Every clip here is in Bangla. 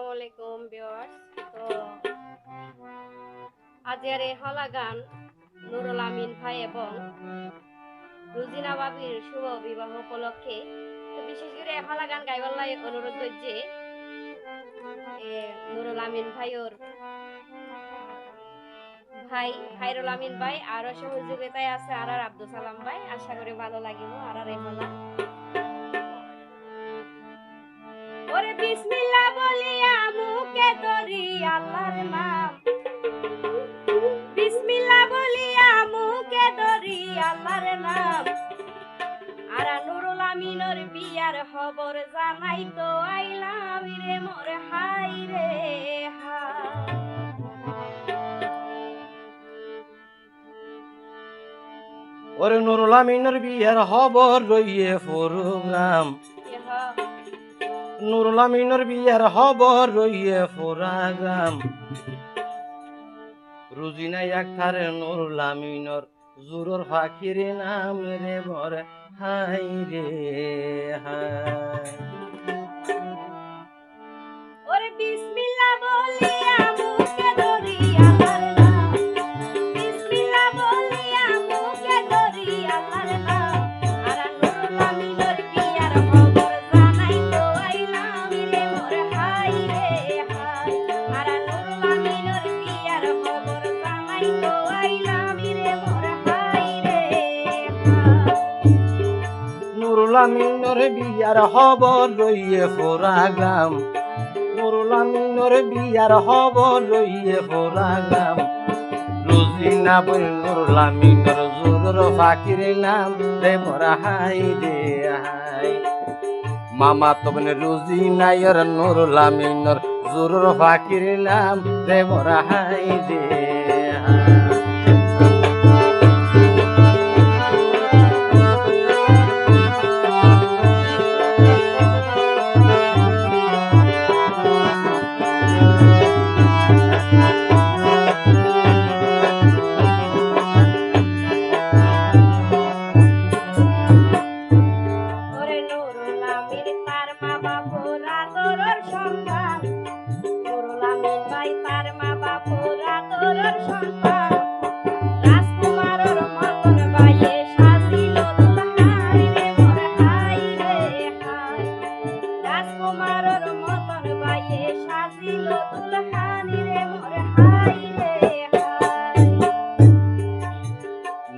আসসালামু আলাইকুম ভিউয়ার্স। তো আজের এই হলা গান নুরুল আমিন ভাই এবং রুজিনা বাবির শুভ বিবাহ উপলক্ষে তো বিশেষ করে হলা গান গাইবার লাই অনুরোধ যে নুরুল আমিন ভাইয়ের ভাই খায়রুল আমিন ভাই আরো সহযোগিতায় আছে আর আব্দুল সালাম ভাই। আশা করি ভালো লাগিব আর এই হলা ওরে বিসমিল্লাহ বলিয়া মুখে ধরি আল্লাহর নাম, বিসমিল্লাহ বলিয়া মুখে ধরি আল্লাহর নাম। আর নুরুল আমিনের বিয়ার খবর জানাই তো আইলাম রে মোর হাই রে হাই। ওরে নুরুল আমিনের বিয়ার খবর রইয়ে প্রোগ্রাম, নুরুল আমিনের বিয়ার খবর রইয়ে প্রোগ্রাম। রুজিনাই একথারে নুরুল আমিনের জুরর ফাকির নাম রে মোর হাই রে হাই। ওরে বিসমিল্লাহ বলিয়া মুখে ধরি আল্লাহর নাম, বিসমিল্লাহ বলিয়া মুখে ধরি আল্লাহর নাম। আর নুরুল আমিনের বিয়ার খবর জানাই তো আইলাম রে মোর হাই রে হাই। আর নুরুল আমিনের বিয়ার খবর জানাই তো আইলাম রে মোর হাই রে হাই। নুরুল আমিনের বিয়ার খবর রইয়ে প্রোগ্রাম, নুরুল আমিনের বিয়ার খবর রইয়ে প্রোগ্রাম। রুজিনা বল নুরুল আমিনের জুরর ফাকির নাম রে মোর হাই রে হাই। মামা তবনে রুজিনায়র নুরুল আমিনের জুরর ফাকির নাম রে মোর হাই রে হাই। ওরে নুরুল আমিন তার মা বাপুর আদরের সন্তান, নুরুল আমিন ভাই তার মা বাপুর আদরের সন্তান। রাজকুমারের মতন ভাইয়ে সাজিল দুলহান রে মোর হাই রে হাই। রাজকুমারের মতন ভাইয়ে সাজিল দুলহান রে মোর হাই রে হাই।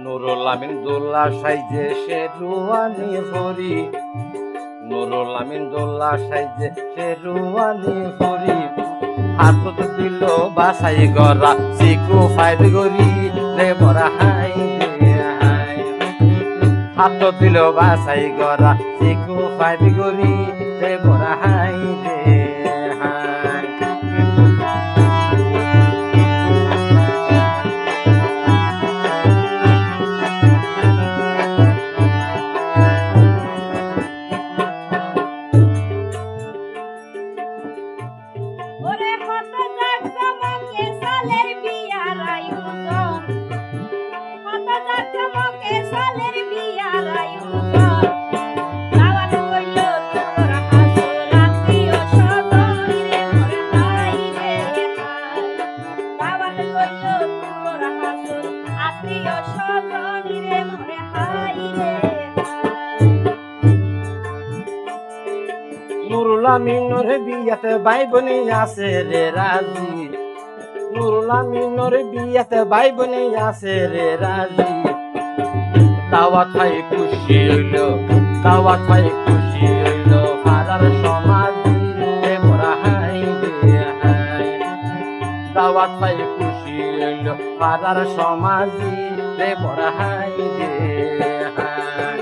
নুরুল আমিন দোল্লা সাইজে সে রুয়ানি ভরি, নুরুল আমিন দোল্লা সাইজে সে রুয়ানি ভরি। হাতত দিল বাসাই গরা সিকু ফাইদ গরি রে মোর হাই রে হাই। হাত দিল বাসাই গরা সিকু ফাইদ গরি রে মোর হাই রে হাই। ওরে কত জাকজমকে সালের বিয়ার আয়োজন, কত জাকজমকে সালের বিয়ার আয়োজন। দাওয়াত কইল তোর হাসুর আত্মীয় স্বজন রে মোর হাই রে হাই। দাওয়াত কইল তোর হাসুর আত্মীয় স্বজন রে মোর হাই রে হাই। নুরুল আমিনের বিয়াতে ভাই বোনে আছে রে রাজি, নুরুল আমিনের বিয়াতে ভাই বোনে আছে রে রাজি। দাওয়াত পাই খুশি হইল, দাওয়াত পাই খুশি হইল পাড়ার সমাজি রে মোর হাই রে হাই। দাওয়াত পাই খুশি হইল পাড়ার সমাজি রে মোর হাই রে হাই।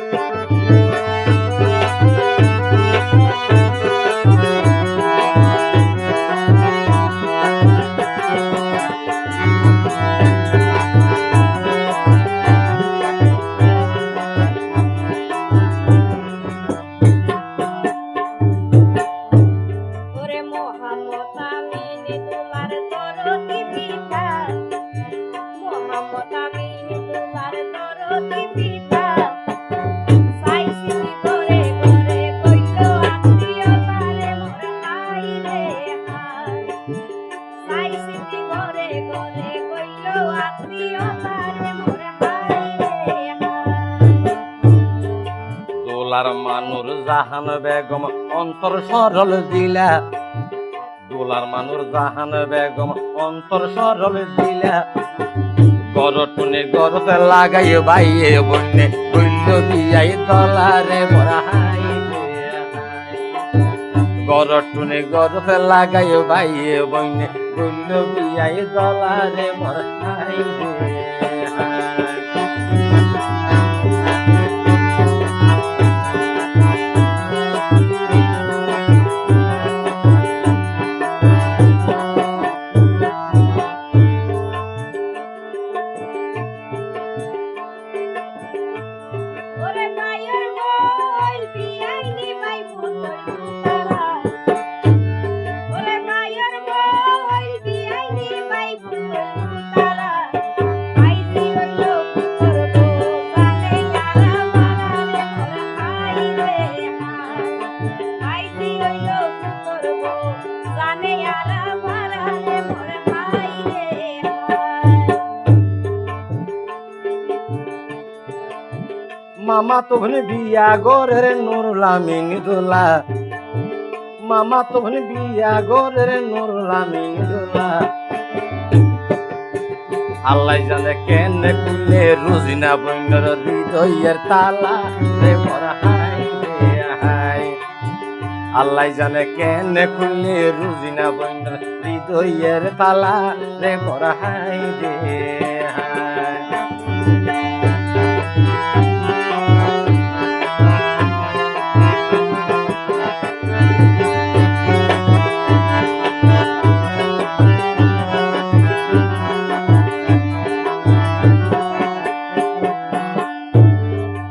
ওরে মোহাম্মদ আমিন দুলার দরদি পিতা, মোহাম্মদ আমিন দুলার দরদি পিতা। সাইসি ঘরে ঘরে কইল আত্মীয়তা রে মোর হাই রে হাই। ঘরে কইল আত্মীয়তারে মোর হাই রে হাই। দোলার মানুর জাহান বেগম অন্তর সরল দিলা, দোলার মানুর জাহান বেগম অন্তর সরল দিলা, গরটুনে গরতে লাগাই বাইয়ে বন্যে কইল বিয়াই দলারে মোরা হাই রে হাই। গরটুনে গরতে লাগাই বাইয়ে বন্যে কইল বিয়াই দলারে মোরা হাই রে হাই। ওরে ভাইয়ের বল বিয়াইনি ভাই ফুলর তারা, ওরে ভাইয়ের বল বিয়াইনি ভাই ফুলর তারা, আইজি হইল করব জানে যারা মারারে মোর হাই রে হাই। আইজি হইল করব জানে যারা মারারে মোর হাই রে হাই। মামা তোভনে বিয়া গোরে নুরুল আমিন দোলা, মামা তোভনে বিয়া গোরে নুরুল আমিন দোলা, আল্লাহ জানে কেনে খুলে রুজিনা বইনর হৃদয়ের তালা রে মোর হাই রে হাই। আল্লাহ জানে কেনে খুলে রুজিনা বইনর হৃদয়ের তালা রে মোর হাই রে হাই।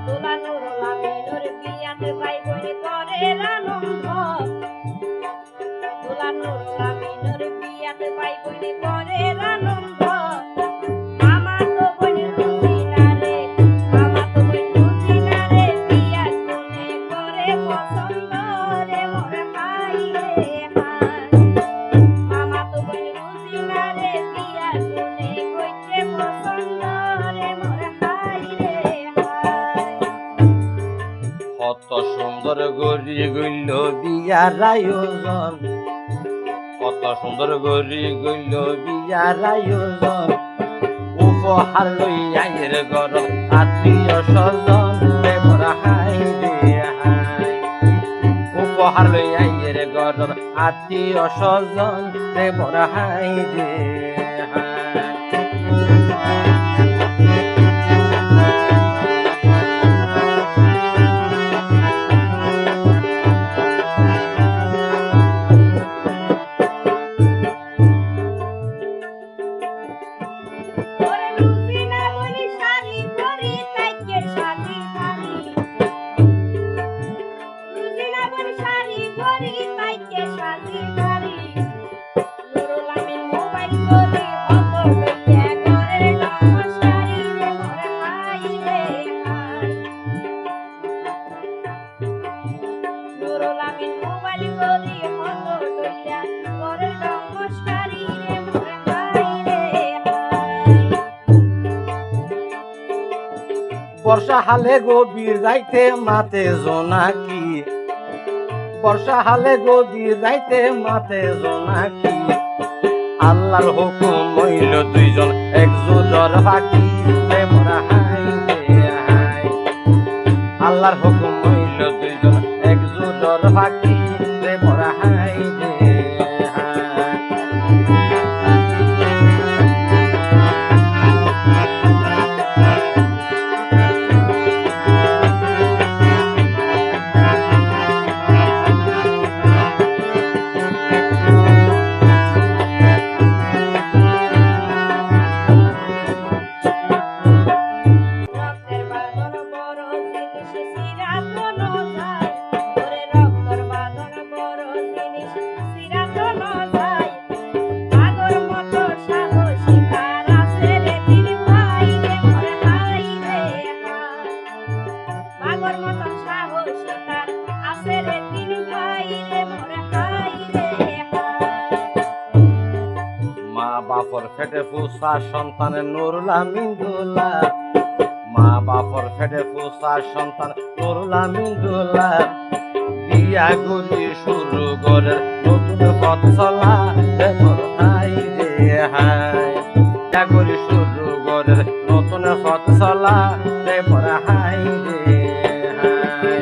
দোলা নুরুল আমিনুর বিয়াতে ভাই বোনে করে আনন্দ, দোলা নুরুল আমিনুর বিয়াতে ভাই বোনে করে আনন্দ। মামা তো বোন রুজিনা রে, মামা তো বোন রুজিনা রে, বিয়া কোনে করে পছন্দ রে মোর হাই রে হাই। মামা তো বোন রুজিনা রে, বিয়া কোনে কইতে পছন্দ রে মোর হাই রে হাই। কত সুন্দর গরি গইল বিয়ার আয়োজন, কত সুন্দর গরি গইল বিয়ার আয়োজন, উপহার লই আইয়ের ঘর আত্মীয় স্বজন রে মোর হাই রে হাই। উপহার লই আইয়ের ঘর আত্মীয় স্বজন রে মোর হাই রে হাই। ওরে রুজিনা বলি শাড়ি পরি তাইকে শাড়ি শাড়ি, রুজিনা বলি শাড়ি পরি তাইকে শাড়ি শাড়ি। নুরুল আমিন মোবাইল করে হত লইয়া ঘরে নমস্কারি রে মোর হাই রে হাই। নুরুল আমিন মোবাইল করে হত লইয়া ঘরে নমস্কারি রে মোর হাই রে হাই। বর্ষা হালে গভীর রাইতে মাতে জোনাকি, বর্ষা হালে গভীর রাইতে মাতে জোনাকি, আল্লাহর হুকুম হইল দুইজন একজোটর ফাঁকি রে মোর হাই রে হাই। আল্লাহর হুকুম হইল দুইজন একজোটর ফাঁকি রে মোর হাই রে হাই। রক্তের বাঁধন বড় জিনিস চিরাত ন যায়, ওরে রক্তের বাপর ফেটে ফুসা সন্তান নুরুল আমিন দুলা, মা বাপর ফেটে ফুসা সন্তান নুরুল আমিন দুলা, বিয়া গুলি শুরু করে নতুন পথ চলা রে মোর হাই রে হাই, বিয়া গুলি শুরু করে নতুন পথ চলা রে মোর হাই রে হাই।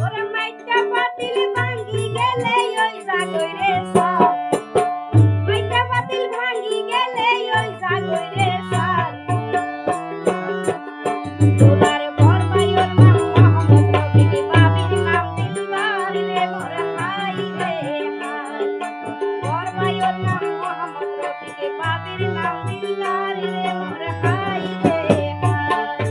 ওরে মাইটা পাতিল ভাঙ্গি গেলে ওই জাগই রে সার, মাইটা পাতিল ভাঙ্গি গেলে ওই জাগই রে সার। তোলার বর ভাইয়ের নাম মোহাম্মদ রফিক, বাবির নাম দিলদার রে মোর হাই রে হাই। বর ভাইয়ের নাম মোহাম্মদ রফিক, বাবির নাম দিলদার রে মোর হাই রে হাই।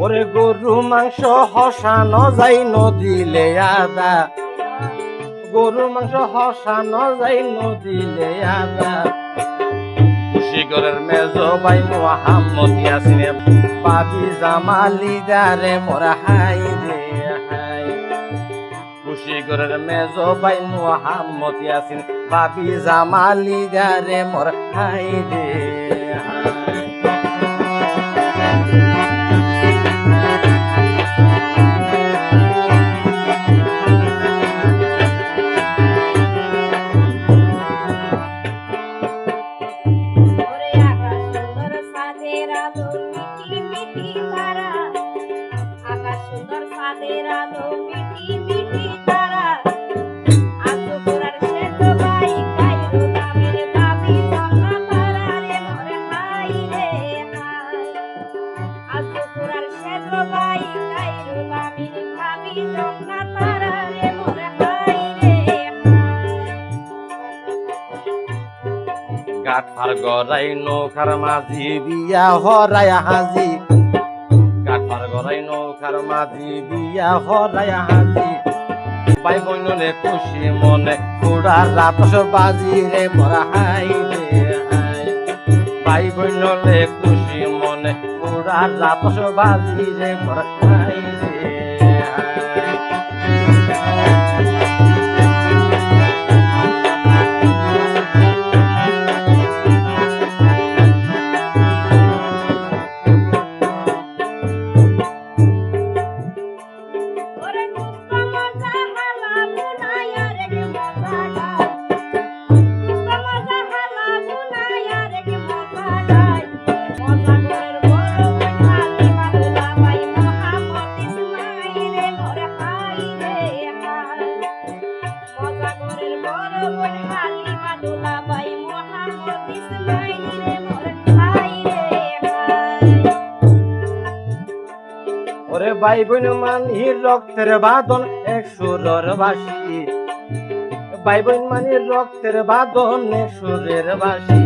ওরে গরু মাংস হসানো যাই নদিলে আদা, গরু মাংস হসানো যাই নদিলে আদা, খুশিগরের মেজ ভাই মোহাম্মদ ইয়াসিনে, বাবি জামালি দারে মোর হাই রে হাই, খুশিগরের মেজ ভাই মোহাম্মদ ইয়াসিন, বাবি জামালি দারে মোর হাই রে হাই। ওরে আকাশ সুন্দর সাদের আলো মিটি মিটি তারা, আকাশ সুন্দর সাদের আলো মিটি মিটি তারা। আজো পুরার শেষ ভাই কাইরো নামের ভাবি জন্না তারা রে মোর হাই রে হাই। আজো পুরার শেষ ভাই কাইরো নামের ভাবি জন্না তারা রে মোর হাই রে হাই। কাঠার গড়াই নৌকার মাঝি বিয়া হরাই হাজি, কাঠার গড়াই নৌকার মাঝি বিয়া হরাই হাজি, ভাই বইনলে খুশি মনে পুরার রাতস বাজি রে মোর হাই রে হাই, ভাই বইনলে খুশি মনে পুরার রাতস বাজি রে মোর হাই রে হাই। ওরে গুস্তা মজা হালা বুনায়া রে কি মজা গায়, গুস্তা মজা হালা বুনায়া রে কি মজা গায়। মজা করের বড় বোন হালিমা দুলা ভাই মোহাম্মদ ইসমাইল রে মোর হাই রে হাই। মজা করের বড় বোন হালিমা দুলা ভাই মোহাম্মদ ইসমাইল রে মোর হাই রে হাই। ওরে ভাই বোন মানি রক্তের বাঁধন এক সুরের বাসি, ভাই বোন মানি রক্তের বাঁধন এক সুরের বাসি,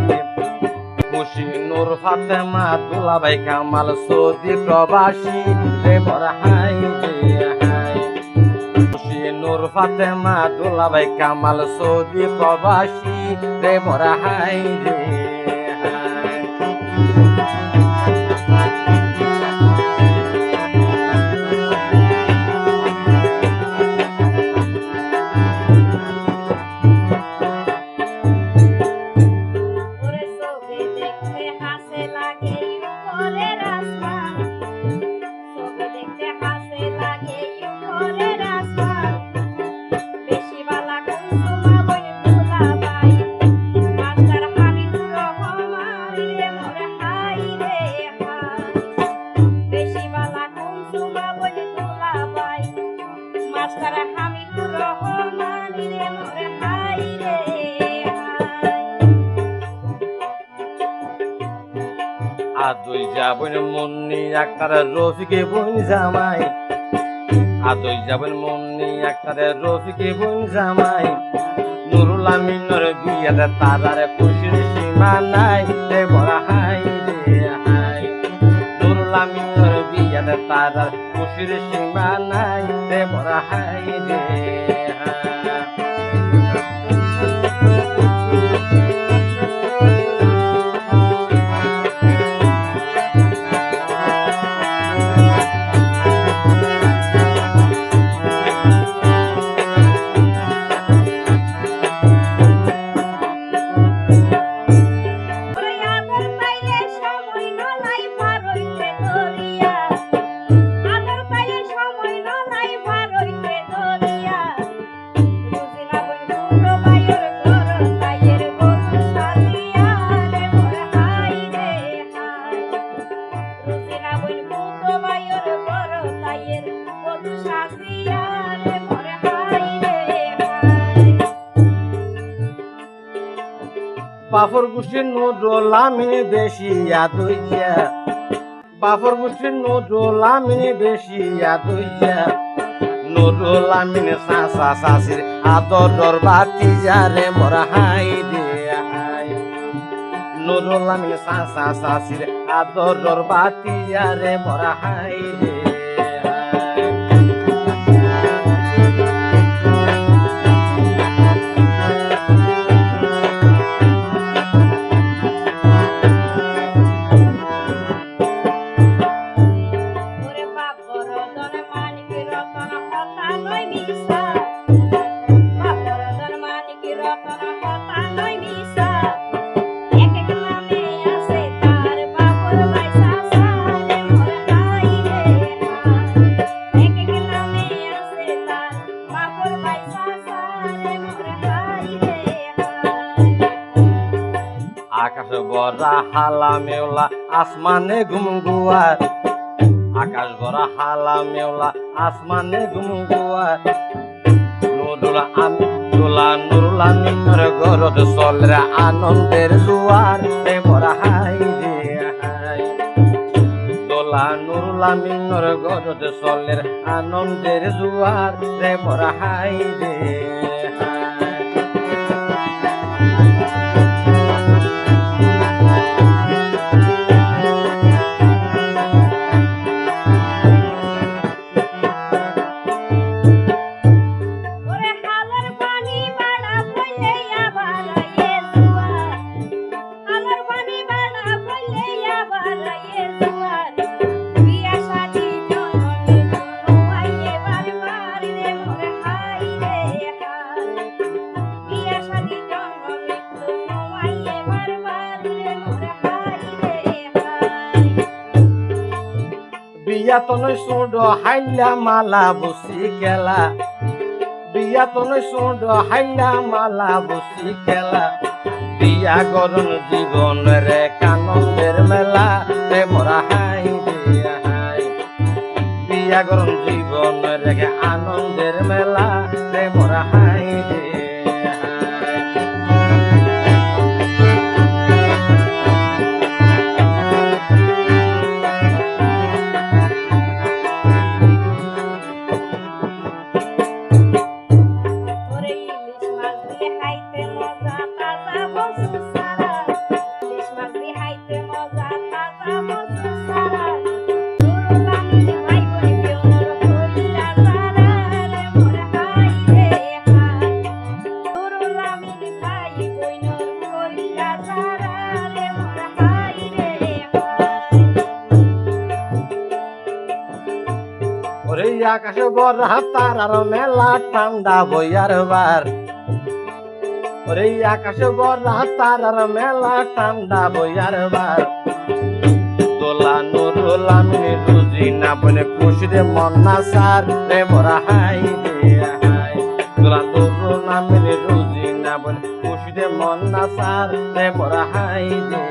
খুশি নূর ফাতেমা দুলাভাই কামাল সৌদি প্রবাসী রে মোর হাই রে হাই, খুশি নূর ফাতেমা দুলাভাই কামাল সৌদি প্রবাসী রে মোর হাই রে হাই। ওরে চোখে দেখতে হাসে লাগে উপরের আসমান, চোখে দেখতে হাসে লাগে উপরের আসমান। বেশি বালা কুসুমা বই দুলা ভাই, মাস্টার হামিদুর রহমান রে মোর হাই রে হাই। বেশি বালা কুসুমা বই দুলা ভাই, মাস্টার হামিদুর রহমান রে মোর হাই রে হাই। আর দুই যা বোন মুন্নি আক্তার রফিকে বোন জামাই, আদই যাবেন মন্নি একটারে রফিকি বোন জামাই নুরুল আমিনের বিয়াতে তারারে খুশির সীমা নাই রে বড় হাই রে হাই নুরুল আমিনের বিয়াতে তারার খুশির সীমা নাই রে বড় হাই রে হাই ওরে আদর পাইলে সময় নলাই পার হইতে দরিয়া আদর পাইলে সময় নলাই পার হইতে দরিয়া বুঝি না বই দুটো ভাইয়ের ঘর তাইয়ের বধূ সাজিয়া রে মোর হাই রে হাই বুঝি না বই দুটো ভাইয়ের ঘর তাইয়ের বধূ সাজিয়া রে মোর হাই রে হাই বাফর গুষ্টির নুরুল আমিন বেশি আদইয়া বাফর গুষ্টির নুরুল আমিন বেশি আদইয়া নুরুল আমিন সাসা সাসির আদর বাতি যারে মোর হাই রে হাই নুরুল আমিন সাসা সাসির আদর বাতি যারে মোর হাই রে হাই ওরে বাপ বড়জন মানিক রতন কথা নয় মিশা বাপ বড়জন মানিক রতন কথা নয় মিশা এক এক নামে আছে তার বাপর বাইসা সারে মোর হাই রে হাই এক এক নামে আছে তার বাপর বাইসা সারে মোর হাই রে হাই আকাশ বড়া হালা মেওলা আসমানে ঘুমগুয়ার আকাশ ভরা হালা মেওলা আসমানে ঘুমগুয়ার নুরুল আমিনের ঘরত চলে আনন্দের জোয়ার রে বড় হাই রে হাই দোলা নুরুল আমিনের ঘরত চলে আনন্দের জোয়ার রে বড় হাই রে হাই ওরে হালার পানি বাড়া বইলে আবার জুয়ার হালার পানি বাড়া বইলে আবার জুয়ার বিয়া শাদি জননী আইয়ে বারবার রে মোর হাই রে হাই বিয়া শাদি জননী আইয়ে বারবার রে মোর হাই রে হাই বিয়া তনয় সুড হাইলা মালা বসি খেলা বিয়া তনয় সুড হাইলা মালা বসি খেলা বিয়া গরম জীবন রে কানন্দের মেলা রে মোরা হাই রে হাই বিয়া গরম জীবন রে আনন্দের মেলা রে মোরা হাই রে হাই ওরে ইলিশ মাছ দিয়ে খাইতে মজা তাজা বসু সারা ইলিশ মাছ দিয়ে খাইতে মজা তাজা বসু সারা নুরুল আমিন ভাই বই কেউর কইলা সারা রে মোর হাই রে হাই নুরুল আমিন ভাই বইনর কইলা সারা রে মোর হাই রে হাই ওরে আকাশে বড় তারার মেলা ঠান্ডা বইয়ার বার ওরে আকাশে বড় তারার মেলা ঠান্ডা বইয়ার বার দোলা নুরুল আমিন রুজি না বনে খুশিরে মন না সার রে মোরা হাই রে হাই দোলা নুরুল আমিন রুজি না বনে খুশিরে মন না সার রে মোরা হাই রে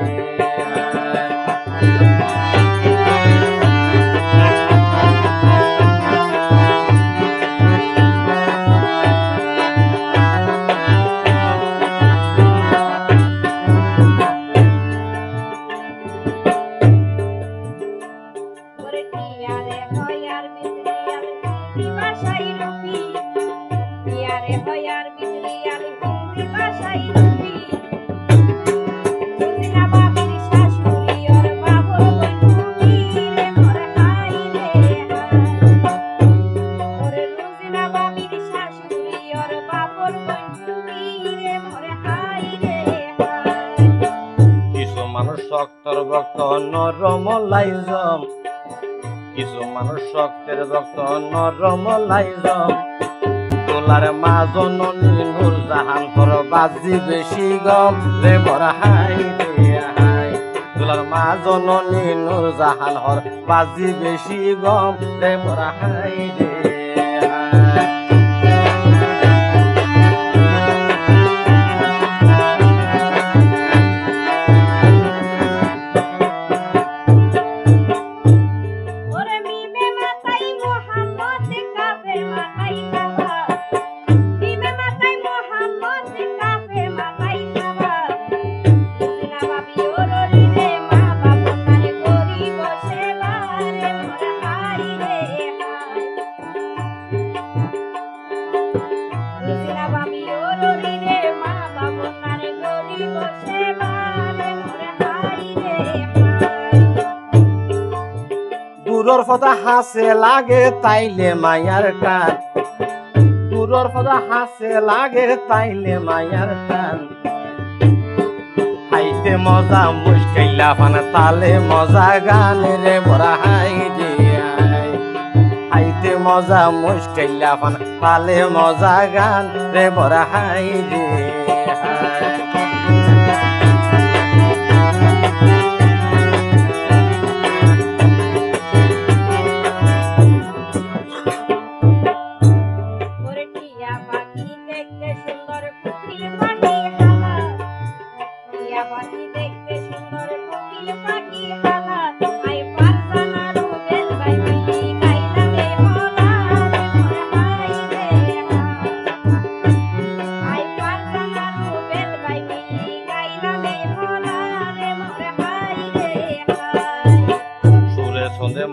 হাই ওরে টিয়ারে হয়ার বিদ্রিয়াল নরমলাইজম, কিছু মানুষ শক্তের ভক্ত নরমলাইজম। তোলার মা জননী নূর জাহান হর বাজি বেশি গম রে মোরা হাই রে হাই। তোলার মা জননী নূর জাহান হর বাজি বেশি গম রে মোরা হাই রে হাই। দূরর ফদা হাসে লাগে তাইলে মায়ার টান, দূরর ফদা হাসে লাগে তাইলে মায়ার টান। হাইতে মজা মুশকিলা ফান তালে মজা গান রে মোরা হাই রে হাই। হাইতে মজা মুশকিলা ফান তালে মজা গান রে মোরা হাই রে হাই।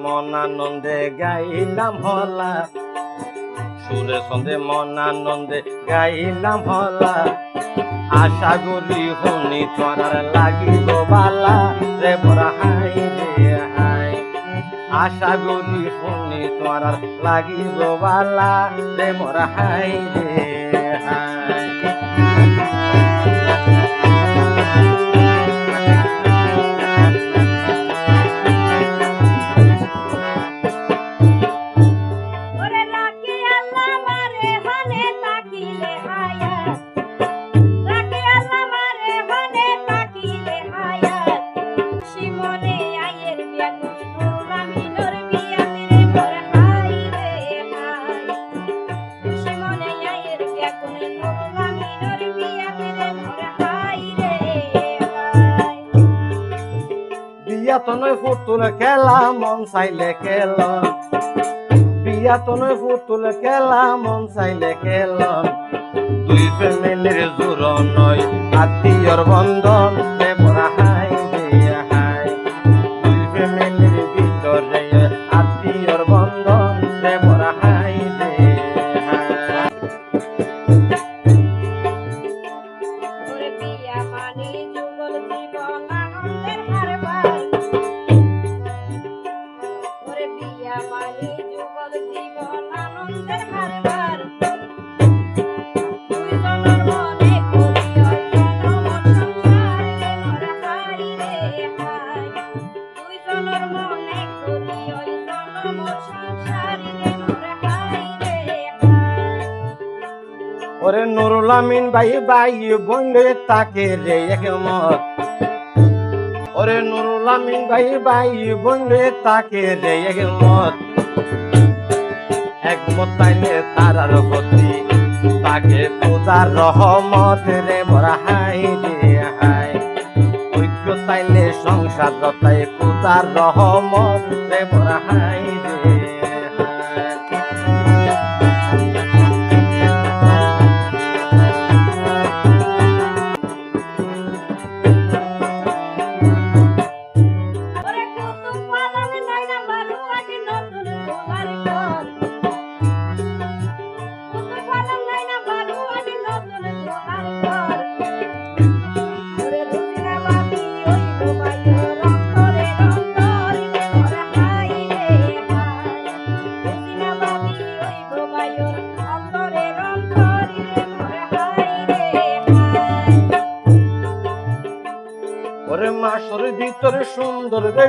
মন আনন্দে গাইলাম হলা, সুরে সন্ধে মন আনন্দে গাইলাম হলা। আশা করি শুনি তোরার লাগিব বালা রে মোরা হাই রে হাই। আশা করি শুনি তোরার লাগিব বালা রে মোরা হাই রে হাই। বিয়া তো নয় ফুতুল খেলা মন চাইলে খেলন, বিয়া তো নয় ফুতুল খেলা মন চাইলে খেলন। দুই ফ্যামিলির জোর নয় আত্মীয়র বন্ধন রে মোরা হাই রে হাই। দুই ফ্যামিলির ভিতরে আত্মীয়র বন্ধন রে মোরা হাই রে হাই। ওরে নুরুল আমিন ভাই ভাই বন্ধে তাকে রে একমত, ওরে নুরুল আমিন ভাই ভাই বন্ধে তাকে রে একমত। একমত তাইলে তারার গতি তাকে খোদার রহমত রে মোরা হাই রে হাই। ঐক্য তাইলে সংসার রতাই খোদার রহমত রে মোরা হাই রে হাই।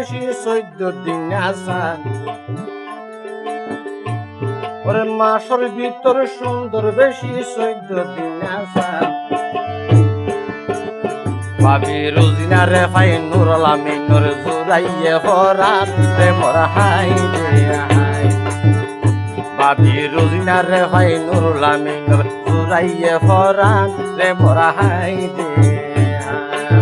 বেশি 14 দিন আসান ওরে মাসের ভিতর সুন্দর বেশি 14 দিন আসান ভাবি রোজিনা রে ফাই নুরুল আমিনুর জুরাইয়ে ফরান রে মোর হাই রে হাই ভাবি রোজিনা রে ফাই নুরুল আমিনুর জুরাইয়ে ফরান রে মোর হাই রে হাই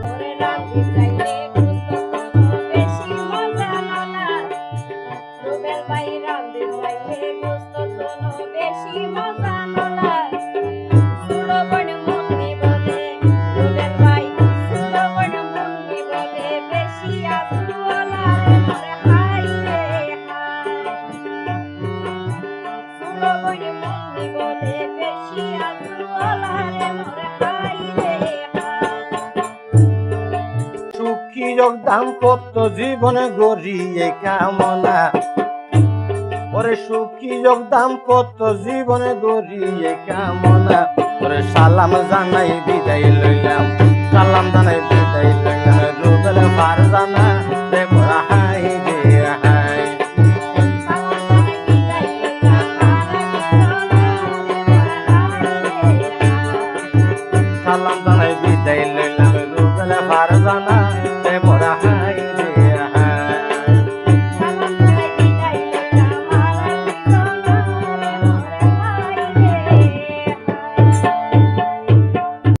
ওরে রাঁধি চাইলে গুস্ত কোনো বেশি মজা নলা রুবেল ভাই রাঁধি চাইলে গুস্ত কোনো বেশি মজা নলা সুরবণ মুন্নি বলে রুবেল ভাই সুরবণ মুন্নি বলে বেশি আসুওয়ালা রে মোরে হাই রে হাই সুরবণ মুন্নি বলে বেশি আসুওয়ালা রে মোরে হাই রে হাই সুখী দাম্পত্য জীবনে গড়িয়ে কামনা ওরে সুখী দাম্পত্য জীবনে গড়িয়ে কামনা ওরে সালাম জানাই বিদায় লইলাম সালাম জানাই বিদায় লইলাম রুবেল ফারজানা রে মোর হাই রে হাই সালাম জানাই বিদায় লইলাম রুবেল ফারজানা রে মোর হাই